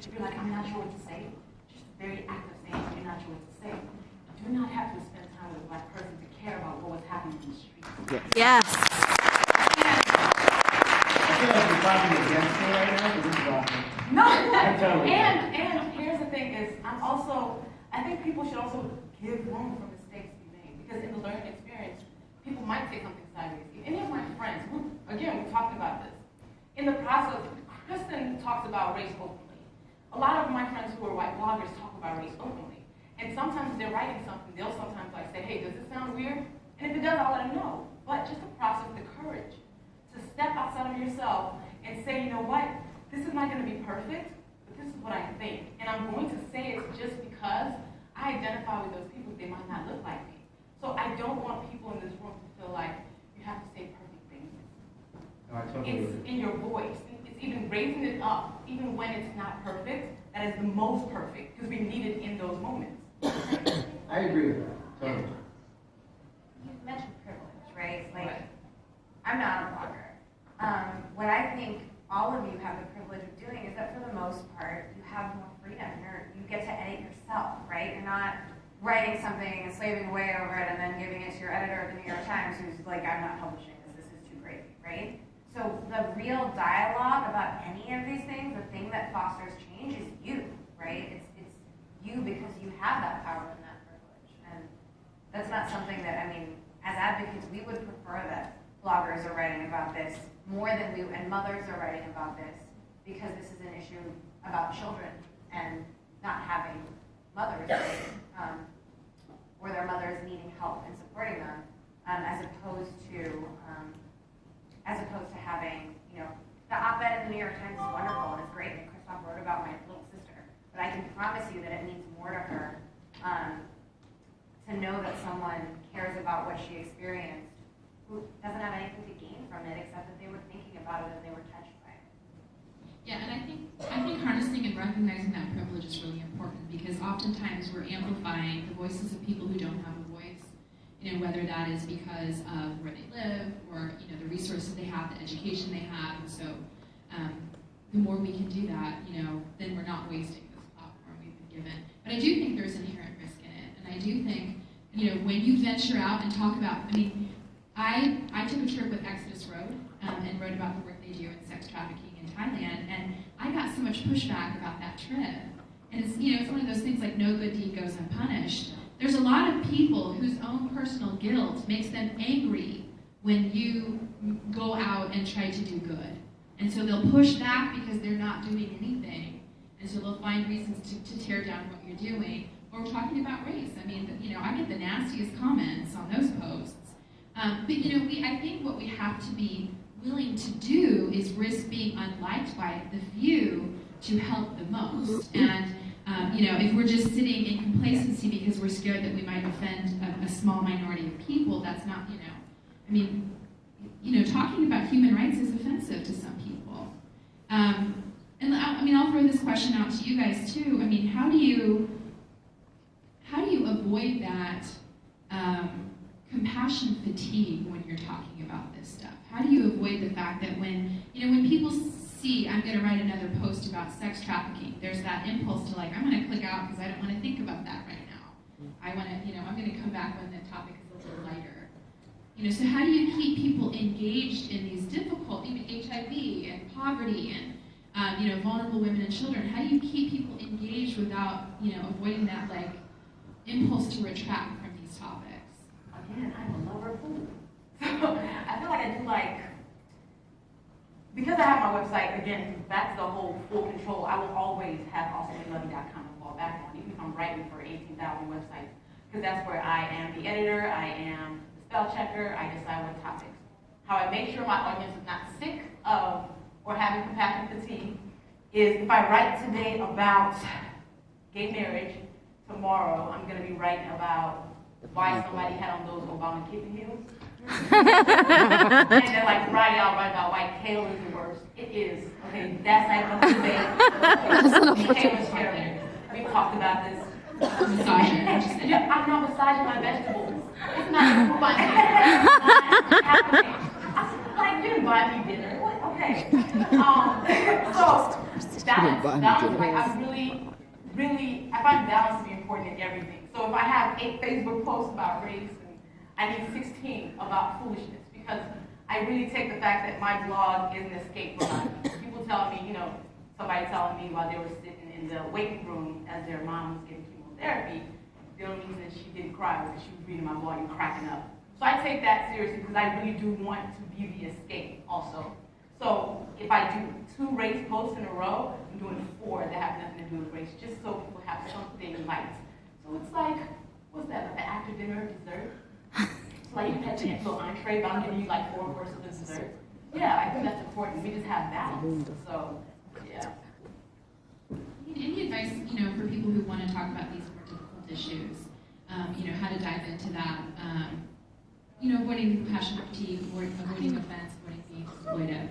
if you're like, I'm not sure what to say, just a very act of saying you're not sure what to say. You do not have to spend time with a black person to care about what was happening in the streets. Yes. I feel like you're talking against me right now, because this is awesome. No, Totally. and here's the thing is, I think people should also give room for mistakes to be made. Because in the learning experience, people might say something sideways. Any of my friends, again, we talked about this. In the process, Kristen talks about race openly. A lot of my friends who are white bloggers talk about race openly. And sometimes they're writing something, they'll sometimes like say, hey, does this sound weird? And if it does, I'll let them know. But just the process, the courage to step outside of yourself and say, you know what, this is not going to be perfect, but this is what I think. And I'm going to say it just because I identify with those people. They might not look like me. So I don't want people in this room to feel like you have to say perfect things. No, I totally It's agree. in your voice. It's even raising it up, even when it's not perfect. That is the most perfect, because we need it in those moments. I agree with that. Totally. You mentioned privilege, right? Like, I'm not a blogger. What I think all of you have the privilege of doing is that for the most part, you have more freedom. You get to edit yourself, right? You're not writing something and slaving away over it and then giving it to your editor at the New York Times who's like, I'm not publishing this is too crazy, right? So the real dialogue about any of these things, the thing that fosters change is you, right? It's you because you have that power and that privilege. And that's not something that, I mean, as advocates, we would prefer that bloggers are writing about this more than we, and mothers are writing about this, because this is an issue about children and not having mothers, right? Or their mothers needing help and supporting them, as opposed to having, you know, the op-ed in the New York Times is wonderful and it's great, and Christoph wrote about my little sister, but I can promise you that it means more to her to know that someone cares about what she experienced who doesn't have anything to gain from it except that they were thinking about it and they were touched by it. Yeah, and I think harnessing and recognizing that privilege is really important, because oftentimes we're amplifying the voices of people who don't have a voice. You know, whether that is because of where they live, or you know, the resources they have, the education they have. And so, the more we can do that, you know, then we're not wasting this platform we've been given. But I do think there's inherent risk in it, and I do think, you know, when you venture out and talk about, I mean, I took a trip with Exodus Road and wrote about the work they do in sex trafficking in Thailand, and I got so much pushback about that trip. And it's, you know, it's one of those things like no good deed goes unpunished. There's a lot of people whose own personal guilt makes them angry when you go out and try to do good. And so they'll push back because they're not doing anything. And so they'll find reasons to tear down what you're doing. Or we're talking about race. I mean, you know, I get the nastiest comments on those posts. But, you know, I think what we have to be willing to do is risk being unliked by the few to help the most. And you know, if we're just sitting in complacency because we're scared that we might offend a small minority of people, that's not, you know, I mean, you know, talking about human rights is offensive to some people. And I mean, I'll throw this question out to you guys too. I mean, how do you avoid that compassion fatigue when you're talking about this stuff? How do you avoid the fact that when people see, I'm going to write another post about sex trafficking, there's that impulse to like, I'm going to click out because I don't want to think about that right now. I want to, you know, I'm going to come back when the topic is a little lighter. You know, so how do you keep people engaged in these difficult, even HIV and poverty and, you know, vulnerable women and children? How do you keep people engaged without, you know, avoiding that like impulse to retract from these topics? Again, I'm a lover of food. So I feel like I do like, because I have my website, again, back to the whole full control, I will always have alsomeinlovey.com to fall back on, even if I'm writing for 18,000 websites, because that's where I am the editor, I am the spell checker, I decide what topics. How I make sure my audience is not sick of or having compassion fatigue is if I write today about gay marriage, tomorrow I'm going to be writing about why somebody had on those Obama kitten heels. And then like Friday I'll write about why kale is the worst. It is. Okay, that's not the debate. Kale is terrible. We talked about this. Misogyny. I'm not massaging my vegetables. It's not funny. It's not happening. I like, you didn't buy me dinner. What? Okay. So balance, like I find balance to be important in everything. So if I have 8 Facebook posts about race, and I need 16 about foolishness, because I really take the fact that my blog is an escape from life. People tell me, somebody telling me while they were sitting in the waiting room as their mom was getting chemotherapy, the only reason that she didn't cry was because she was reading my blog and cracking up. So I take that seriously because I really do want to be the escape also. So if I do 2 race posts in a row, I'm doing 4 that have nothing to do with race, just so people have something light. So it's like, what's that, like the after dinner dessert? So like you can have a little entree, but I'm giving you like 4 courses of dessert. Yeah, I think that's important. We just have balance. So, yeah. Any advice, for people who want to talk about these more difficult issues, how to dive into that, avoiding passion fatigue, avoiding offense, avoiding being exploitive.